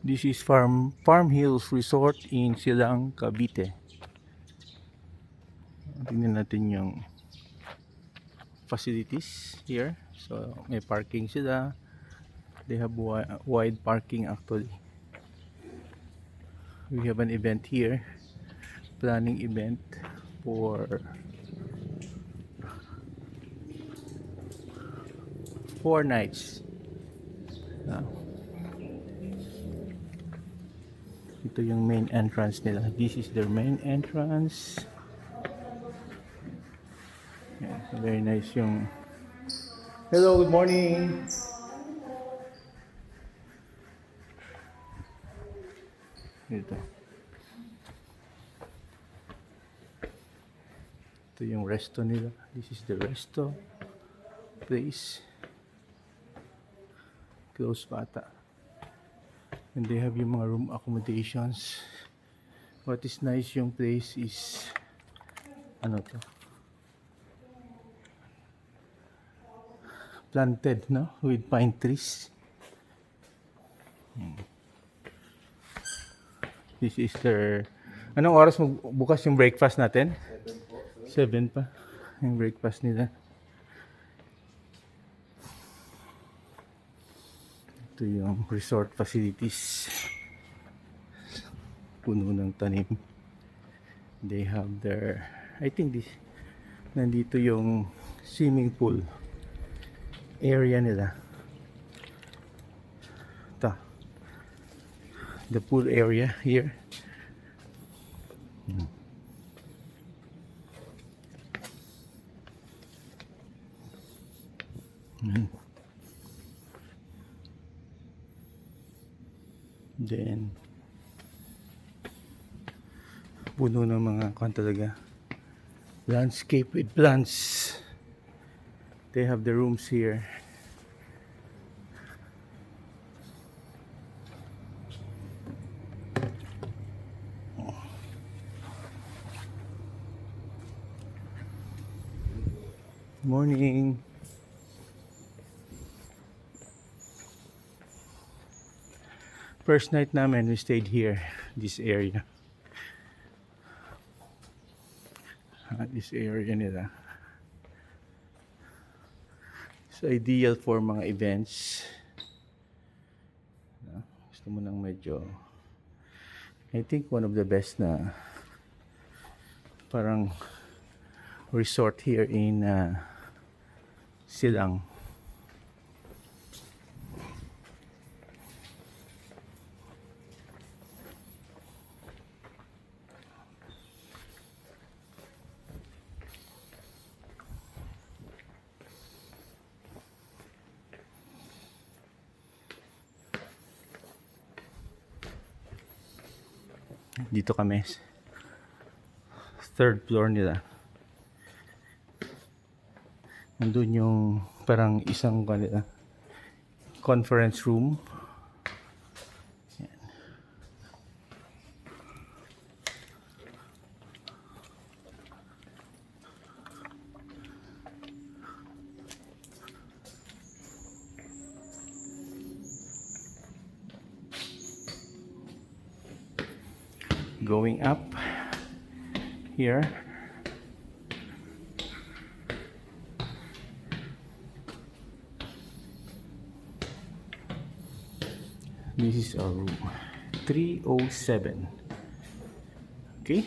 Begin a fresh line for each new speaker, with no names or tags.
This is Farm Hills Resort in Silang, Cavite. Tingnan natin yung facilities here. So may parking sila. They have wide parking actually. We have an event here. Planning event for 4 nights. Ito yung main entrance nila. This is their main entrance. Yeah, very nice yung... Hello, good morning. Ito. Ito yung resto nila. This is the resto place. Close pa ata. And they have yung mga room accommodations. What is nice yung place is ano to? Planted, no? With pine trees. This is their... Anong oras bukas yung breakfast natin? 7 pa. Yung breakfast nila. Ito yung resort facilities. Puno ng tanim. They have their... I think this... Nandito yung swimming pool area nila. Ito. The pool area here. Then puno ng mga talaga landscape with plants. They have the rooms here. Morning. First night namin, we stayed here, this area. This area nila. It's ideal for mga events. Gusto mo nang medyo, I think one of the best na parang resort here in Silang. Dito kami. Third floor nila. Nandun yung parang isang kanila conference room. Yan. Going up here. This is our room 307. Okay.